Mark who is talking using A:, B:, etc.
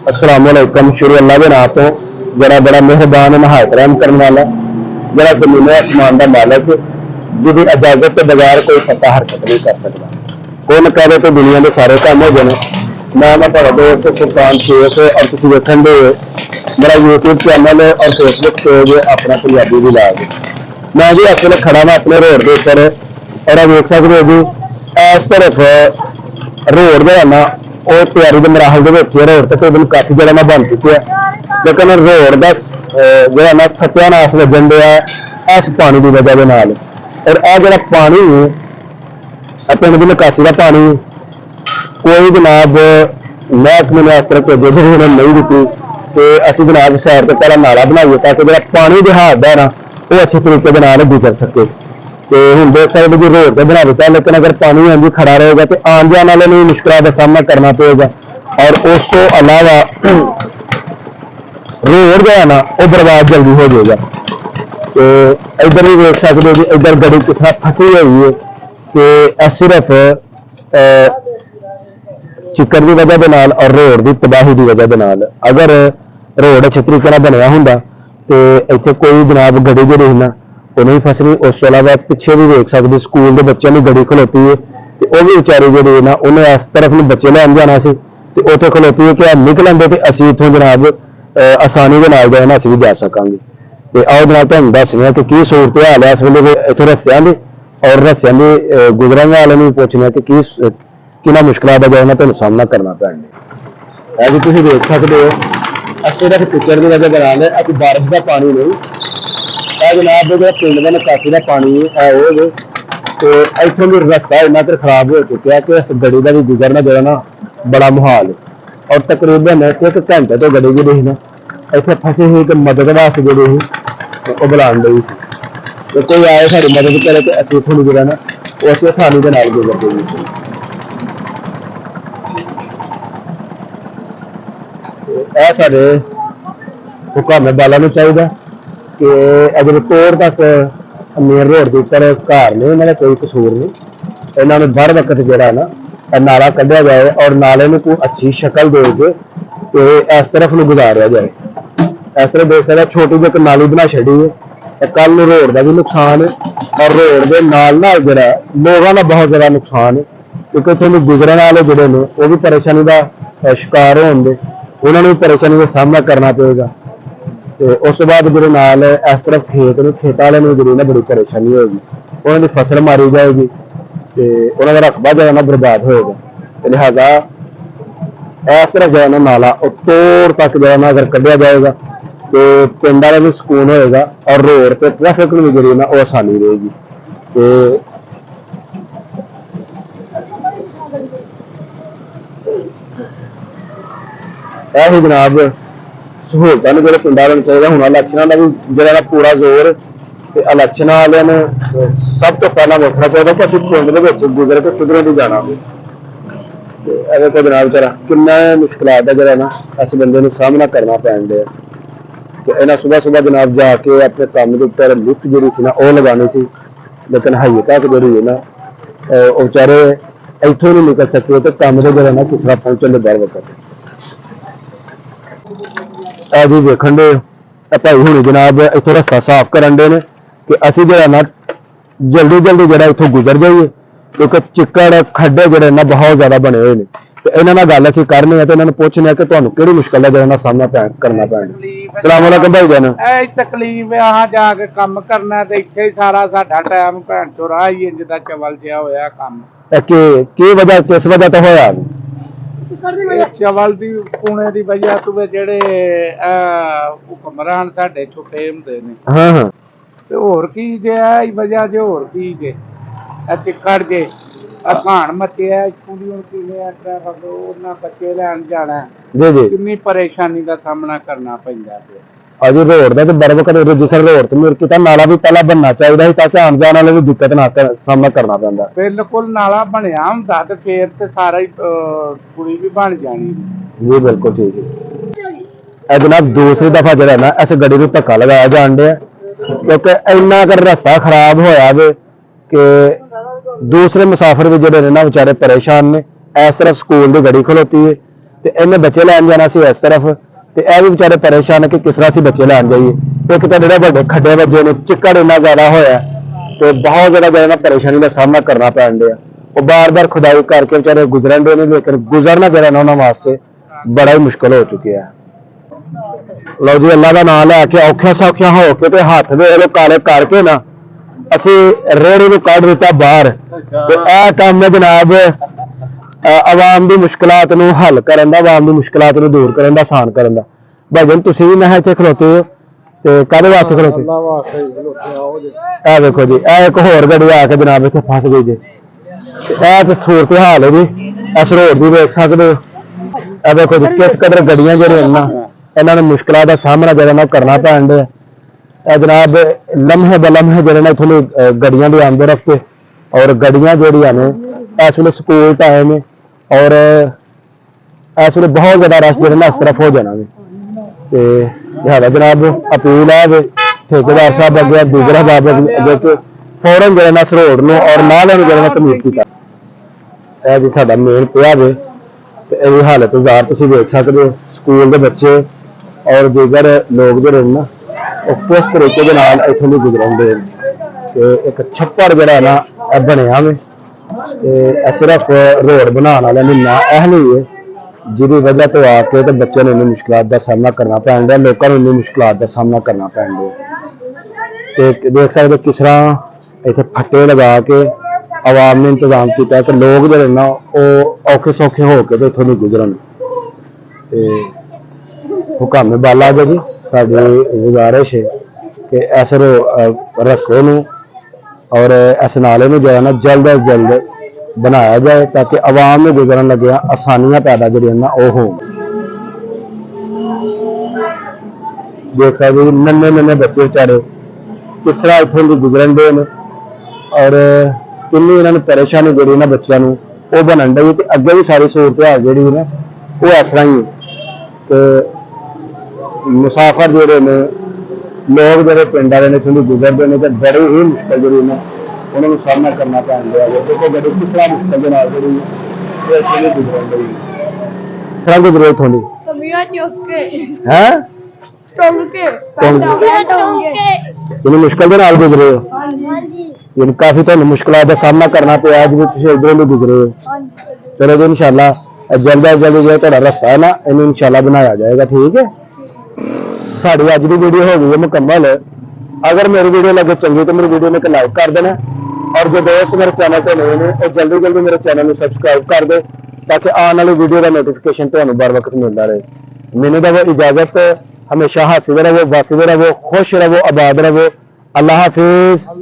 A: अस्सलाम वालेकुम। शुरू अल्लाह के नाम तो जरा बड़ा मेहरबान नहायत रहम करने वाला, जरा जमीन आसमान का मालिक, जिसकी इजाजत के बगैर कोई पता हरकत नहीं कर सकता। कौन कहे तो दुनिया के सारे काम हो गए। मैं थोड़ा दोस्त सुल्तान शेख और तुम वेखन दे मेरा यूट्यूब चैनल और फेसबुक पेज अपना पंजाबी विलाग। मैं भी इस वे खड़ा मैं अपने रोड के उपर और वेख सकते हो जी इस तरफ रोड जो है ना वो तैयारी के मराहल के रोड तकरीबन काफी जगह ना बन चुकी है, लेकिन रोड का जो है ना सत्यानाश वजन दिया इस पानी की वजह के नाल। और यह जो पानी पिंड की निकासी का पानी कोई जनाब महकमे ने इस तरह भेजे फिर उन्होंने नहीं दी कि असं जनाब साइड पर पहला नाला बनाइए ताकि जो पानी जहाज है ना वो अच्छे तरीके के गुजर सके। तो हम देख सकते जी रोड तो बना देता है, लेकिन अगर पानी अंजी खड़ा रहेगा तो आने जाने वाले में मुश्किल का सामना करना पड़ेगा। और उस तो अलावा रोड जो है ना वो बर्बाद जल्दी हो जाएगा। तो इधर भी देख सकते हो जी इधर गड्डी किस तरह फंसी हुई है कि सिर्फ चिक्कर की वजह के नाल और रोड की तबाही की वजह के नाल। अगर रोड अच्छे तरीके से बनया होंगे तो इतने कोई जनाब गड्डी जी ना वो नहीं फसनी। उस तो अलावा पिछे भी देख सकते स्कूल के बच्चों की गड्डी खलोती है तो वह भी बेचारे जी ना उन्हें इस तरफ में बच्चे लैन जाना से तो उत्थे खलोती है कि निकलन दे तो असी इतों जनाब आसानी के नाल जो है असी भी जा सकांगे। तो आओ जनाब तुम दसने कि सूरत हाल है इस वे इतों रस्सियां की और रस्सियां की गुजरन वाले भी पूछने कि किन्ना मुश्किलों का जो है तुहानूं सामना करना पैंदा है। जी तुसीं देख सकते हो सिर्फ पिक्चर की वजह बना है अभी बारिश का पानी नहीं जनाब जो पिंड का निकासी का पानी है वो तो इतों भी रस्ता इन्ना चर खराब हो चुका है कि इस गड्डी का भी गुजरना जो है ना बड़ा मुहाल है। और तकरीबन एक घंटे तो गड्डी जी ना इतने फंसी हुई कि मदद वास्ते जी वो बुलान दी सी तो कोई आए साड़ी मदद करे तो असं इतों जो है ना वो असं आसानी के नाल गुजरते हैं। यह सारे हुकामे बालों चाहिए कि अगर तौर तक मेन रोड के उपर घर ने इन्होंने कोई कसूर नहीं, इन्होंने हर वक्त जोड़ा ना नाला कढ़िया जाए और नाले में कोई अच्छी शक्ल दे के इस तरफ में गुजारिया जाए। इस तरह देख सकते छोटी जी एक नाली बना छी है कल रोड का भी नुकसान है और रोड के नाल जोड़ा लोगों का बहुत ज्यादा नुकसान है क्योंकि इतने गुजरन वाले जोड़े ने वो भी परेशानी का शिकार होंगे, उन्होंने भी परेशानी का सामना करना पड़ेगा। तो उस बाद जो नाल इस तरफ खेत वाले जी ना बड़ी परेशानी होगी, उन्होंने फसल मारी जाएगी तो उन्होंने रकबा जो है ना बर्बाद होगा। लिहाजा इस तरफ जो है ना नाला तोड़ तक जो है ना अगर कढ़िया जाएगा तो पिंड वाले भी सुकून होएगा और रोड पर ट्रैफिक में जी ना वो आसानी रहेगी। तो यही जनाब सहूलत ने जो पिंड वाले चाहिए। हूँ इलैक्शन का भी जरा पूरा जोर इलैक्शन वाले ने सब तो पहला वेखना चाहिए कि असं पिंड के गुजर के किधरों भी जाना हो। तो जनाब जरा किन्ना मुश्किल का जरा ना इस बंदे सामना करना पैन दिया। तो इन्हें सुबह सुबह जनाब जाके अपने काम के उपर लिफ्ट जी सी ना वो लगानी सी, लेकिन हाइए तक जी है ना वो बेचारे इतों नहीं निकल सके तो काम से जरा ना किस तरह पहुंचने बर वक्त जी वेखन दे भाई हूँ जनाब इतों रस्ता साफ करन दे कि असी जो ना जल्दी जल्दी जो इतों गुजर जाइए क्योंकि चिक्कड़ खड्डे जोड़े ना बहुत ज्यादा बने हुए हैं। तो इन्होंने गल असं करनी है तो इन्होंने पूछने कि तुहानू किहड़ी मुश्किल का जो है सामना करना पैना। सलाम वालेकुम भाई जान।
B: तकलीफ है जाके कम करना तो इत्थे ही सारा साडा टाइम भैन चो राह ही इंज दा चवल जिहा होया कम।
A: की वजह किस वजह तो होया
B: चवल दी पुणे दी वजह तो जेड़े हुक्मरान साडे छुट्टे हुंदे ने।
A: हाँ हाँ
B: ते होर की जे वजह जे होर की जे चिक्कड़ जे घाण मचिया इत्थों दी हुण किवें ट्रैफिक उन्हां बच्चे लैण जाना
A: जी जी
B: किन्नी परेशानी का सामना करना पैंदा पिया।
A: अजी रोड का तो बर वक्त जिस रोड तो मेरे किता नाला भी पहला बनना चाहिए ताकि आने जाने वाले भी दिक्कत ना सामना करना पैंदा।
B: बिल्कुल नाला बनया हुंदा ते फिर ते सारा ही कुड़ी भी बन जानी।
A: जी बिल्कुल ठीक है। जनाब दूसरी दफा जो है ना इस गड्डी को धक्का लगाया जान दिया क्योंकि इन्ना अगर रास्ता खराब होया वे कि दूसरे मुसाफिर भी जोड़े ना बेचारे परेशान ने। इस तरफ स्कूल की गड्डी खलोती है ਤੇ ਇਹਨੇ ਬੱਚੇ ਲੈਣ ਜਾਣਾ ਸੀ ਇਸ ਤਰਫ, ਤੇ ਇਹ ਵੀ ਵਿਚਾਰੇ ਪਰੇਸ਼ਾਨ ਕਿ ਕਿਸ ਤਰ੍ਹਾਂ ਅਸੀਂ ਬੱਚੇ ਲੈਣ ਜਾਈਏ। ਇੱਕ ਤਾਂ ਜਿਹੜੇ ਵੱਡੇ ਖੱਡੇ ਵੱਜੇ ਨੇ, ਚਿੱਕੜ ਇੰਨਾ ਜ਼ਿਆਦਾ ਹੋਇਆ ਤੇ ਬਹੁਤ ਜ਼ਿਆਦਾ ਜਿਹੜਾ ਪਰੇਸ਼ਾਨੀ ਦਾ ਸਾਹਮਣਾ ਕਰਨਾ ਪੈਣ ਡਿਆ। ਉਹ ਬਾਰ-ਬਾਰ ਖੁਦਾਈ ਕਰਕੇ ਵਿਚਾਰੇ ਗੁਜ਼ਰਨ ਦੇ ਨੇ, ਲੇਕਿਨ ਗੁਜ਼ਰਨਾ ਜਿਹੜਾ ਨਾ ਉਹਨਾਂ ਵਾਸਤੇ ਬੜਾ ਹੀ ਮੁਸ਼ਕਲ ਹੋ ਚੁੱਕਿਆ ਹੈ। ਲਓ ਜੀ, ਅੱਲਾ ਦਾ ਨਾਮ ਲੈ ਕੇ ਔਖਿਆ ਸੌਖਿਆ ਹੋ ਕੇ ਤੇ ਹੱਥ ਦੇ ਇਹਦੇ ਕਾਲੇ ਕਰਕੇ ਨਾ ਅਸੀਂ ਰੇੜੇ ਨੂੰ ਕੱਢ ਦਿੱਤਾ ਬਾਹਰ। ਤੇ ਇਹ ਕੰਮ ਹੈ ਜਨਾਬ ਆਵਾਮ ਦੀ ਮੁਸ਼ਕਲਾਤ ਨੂੰ ਹੱਲ ਕਰਨ ਦਾ, ਆਵਾਮ ਦੀ ਮੁਸ਼ਕਲਾਤ ਨੂੰ ਦੂਰ ਕਰਨ ਦਾ, ਆਸਾਨ ਕਰਨ ਦਾ। ਭਾਜਨ ਤੁਸੀਂ ਵੀ ਮੈਂ ਇੱਥੇ ਖਲੋਤੇ ਹੋ ਤੇ ਕਾਹਦੇ ਵਾਸਤੇ ਖਲੋਤੇ?
B: ਅੱਲਾ ਵਾਸਤੇ ਹੀ ਖਲੋਤੇ ਆਓ ਜੀ।
A: ਇਹ ਦੇਖੋ ਜੀ, ਇਹ ਇੱਕ ਹੋਰ ਗੱਡੀ ਆ ਕੇ ਜਨਾਬ ਇੱਥੇ ਫਸ ਗਈ ਜੀ। ਤੇ ਇਹ ਤੇ ਸੂਰਤ ਹਾਲ ਹੈ ਜੀ, ਇਸ ਰੋਡ ਦੀ ਵੇਖ ਸਕਦੇ ਹੋ। ਇਹ ਦੇਖੋ ਜੀ ਕਿਸ ਕਦਰ ਗੱਡੀਆਂ ਜਿਹੜੀਆਂ ਨਾ ਇਹਨਾਂ ਨੂੰ ਮੁਸ਼ਕਲਾਂ ਦਾ ਸਾਹਮਣਾ ਜਿਹੜਾ ਨਾ ਕਰਨਾ ਪੈਣ ਡਿਆ। ਇਹ ਜਨਾਬ ਲਮਹੇ ਬਲਮਹੇ ਜਿਹੜੇ ਨੇ ਇੱਥੋਂ ਗੱਡੀਆਂ ਦੇ ਆਉਂਦੇ ਰਸਤੇ, ਔਰ ਗੱਡੀਆਂ ਜਿਹੜੀਆਂ ਨੇ ਇਸ ਵੇਲੇ ਸਕੂਲ ਟਾਈਮ ਔਰ ਇਸ ਵੇਲੇ ਬਹੁਤ ਜ਼ਿਆਦਾ ਰਸ਼ ਜਿਹੜਾ ਨਾ ਇਸ ਤਰਫ ਹੋ ਜਾਣਾ ਵੇ। ਤੇ ਲਿਹਾਜ਼ਾ ਜਨਾਬ ਅਪੀਲ ਹੈ ਵੀ ਠੇਕੇਦਾਰ ਸਾਹਿਬ ਅੱਗੇ ਦੂਜਰਾ ਸਾਹਿਬ ਅੱਗੇ ਕਿ ਫੌਰਨ ਜਿਹੜਾ ਨਾ ਇਸ ਰੋਡ ਨੂੰ ਔਰ ਨਾਲਿਆਂ ਨੂੰ ਜਿਹੜਾ ਨਾ ਤਮੀਜ਼ ਕੀਤਾ। ਇਹ ਜੀ ਸਾਡਾ ਮੇਨ ਪਿਆ ਵੇ ਤੇ ਇਹਦੀ ਹਾਲਤ ਜ਼ਾਹਰ ਤੁਸੀਂ ਵੇਖ ਸਕਦੇ ਹੋ। ਸਕੂਲ ਦੇ ਬੱਚੇ ਔਰ ਦੀਗਰ ਲੋਕ ਜਿਹੜੇ ਨੇ ਨਾ ਉਹ ਕਿਸ ਤਰੀਕੇ ਦੇ ਨਾਲ ਇੱਥੋਂ ਦੀ ਗੁਜ਼ਰਦੇ ਨੇ। ਤੇ ਇੱਕ ਛੱਪੜ ਜਿਹੜਾ ਨਾ ਇਹ ਬਣਿਆ ਵੇ ਤੇ ਇਹ ਸਿਰਫ ਰੋਡ ਬਣਾਉਣ ਵਾਲਿਆਂ ਦੀ ਨਾ ਅਹਿਲੀ ਹੈ, ਜਿਹਦੀ ਵਜ੍ਹਾ ਤੋਂ ਆ ਕੇ ਤੇ ਬੱਚਿਆਂ ਨੂੰ ਇੰਨੀ ਮੁਸ਼ਕਲਾਂ ਦਾ ਸਾਹਮਣਾ ਕਰਨਾ ਪੈਣ ਡਿਆ, ਲੋਕਾਂ ਨੂੰ ਇੰਨੀ ਮੁਸ਼ਕਲਾਂ ਦਾ ਸਾਹਮਣਾ ਕਰਨਾ ਪੈਣ ਡਿਆ। ਤੇ ਦੇਖ ਸਕਦੇ ਕਿਸ ਤਰ੍ਹਾਂ ਇੱਥੇ ਫੱਟੇ ਲਗਾ ਕੇ ਆਵਾਮ ਨੇ ਇੰਤਜ਼ਾਮ ਕੀਤਾ ਕਿ ਲੋਕ ਜਿਹੜੇ ਨਾ ਉਹ ਔਖੇ ਸੌਖੇ ਹੋ ਕੇ ਤੇ ਇੱਥੋਂ ਦੀ ਗੁਜ਼ਰਨ। ਤੇ ਹੁਕਮ ਬਾਲਾ ਜੀ ਸਾਡੀ ਗੁਜ਼ਾਰਿਸ਼ ਹੈ ਕਿ ਇਸ ਰਸਤੇ ਨੂੰ ਔਰ ਇਸ ਨਾਲੇ ਨੂੰ ਜਿਹੜਾ ਨਾ ਜਲਦ ਤੋਂ ਜਲਦ ਬਣਾਇਆ ਜਾਏ ਤਾਂ ਕਿ ਆਵਾਮ ਨੂੰ ਗੁਜ਼ਰਨ ਲੱਗਿਆ ਆਸਾਨੀਆਂ ਪੈਦਾ ਜਿਹੜੀਆਂ ਨਾ ਉਹ ਹੋਣ। ਦੇਖ ਸਕਦੇ ਨੰਨੇ ਨੰਨੇ ਬੱਚੇ ਵਿਚਾਰੇ ਕਿਸ ਤਰ੍ਹਾਂ ਇੱਥੋਂ ਦੀ ਗੁਜ਼ਰਨ ਦੇ ਨੇ ਔਰ ਕਿੰਨੀ ਇਹਨਾਂ ਨੂੰ ਪਰੇਸ਼ਾਨੀ ਜਿਹੜੀ ਨਾ ਬੱਚਿਆਂ ਨੂੰ ਉਹ ਬਣਨ ਡਈ। ਤੇ ਅੱਗੇ ਵੀ ਸਾਰੀ ਸਹੂਲਤ ਜਿਹੜੀ ਨਾ ਉਹ ਇਸ ਤਰ੍ਹਾਂ ਹੀ ਤੇ ਮੁਸਾਫਰ ਜਿਹੜੇ ਨੇ ਲੋਕ ਜਿਹੜੇ ਪਿੰਡ ਵਾਲੇ ਨੇ ਇੱਥੋਂ ਦੀ ਗੁਜ਼ਰਦੇ ਨੇ ਤੇ ਬੜੀ ਹੀ ਮੁਸ਼ਕਲ ਜਿਹੜੀ ਨਾ ਉਹਨਾਂ ਨੂੰ ਸਾਹਮਣਾ ਕਰਨਾ ਪੈਂਦਾ ਹੈ। ਦੇਖੋ ਗੱਡੀ ਕਿਸ ਤਰ੍ਹਾਂ ਮੁਸ਼ਕਲ ਦੇ ਨਾਲ ਜਿਹੜੀ ਉਹ ਇੱਥੋਂ ਦੀ ਗੁਜ਼ਰਨ ਡਈ ਤਰ੍ਹਾਂ ਗੁਜ਼ਰੇ ਇੱਥੋਂ ਦੀ ਹੈ ਇਹਨੂੰ ਮੁਸ਼ਕਲ ਦੇ ਨਾਲ ਗੁਜ਼ਰੇ ਹੋ। ਇਹਨੂੰ ਕਾਫੀ ਤੁਹਾਨੂੰ ਮੁਸ਼ਕਲਾਂ ਦਾ ਸਾਹਮਣਾ ਕਰਨਾ ਪਿਆ ਜਿਵੇਂ ਤੁਸੀਂ ਇੱਧਰੋਂ ਵੀ ਗੁਜ਼ਰੇ ਹੋ। ਚਲੋ ਜੀ ਇਨਸ਼ਾਅੱਲਾ ਜਲਦ ਤੋਂ ਜਲਦ ਜਿਹੜਾ ਤੁਹਾਡਾ ਰਸਤਾ ਹੈ ਨਾ ਇਹਨੂੰ ਇਨਸ਼ਾਅੱਲਾ ਬਣਾਇਆ ਜਾਏਗਾ। ਠੀਕ ਹੈ, ਸਾਡੀ ਅੱਜ ਦੀ ਵੀਡੀਓ ਹੋ ਗਈ ਹੈ ਮੁਕੰਮਲ। ਅਗਰ ਮੇਰੀ ਵੀਡੀਓ ਲੱਗੇ ਚੰਗੀ ਤਾਂ ਮੇਰੀ ਵੀਡੀਓ ਨੂੰ ਇੱਕ ਲਾਈਕ ਕਰ ਦੇਣਾ ਔਰ ਜੋ ਦੋਸਤ ਮੇਰੇ ਚੈਨਲ ਤੇ ਨਵੇਂ ਨੇ ਉਹ ਜਲਦੀ ਮੇਰੇ ਚੈਨਲ ਨੂੰ ਸਬਸਕ੍ਰਾਈਬ ਕਰ ਦੇ ਤਾਂ ਕਿ ਆਉਣ ਵਾਲੀ ਵੀਡੀਓ ਦਾ ਨੋਟੀਫਿਕੇਸ਼ਨ ਤੁਹਾਨੂੰ बर वक्त मिलता रहे। मैंने दो इजाजत, हमेशा हंसते रहो, बसते रहो, खुश रहो, आबाद रहो। अल्लाह हाफिज।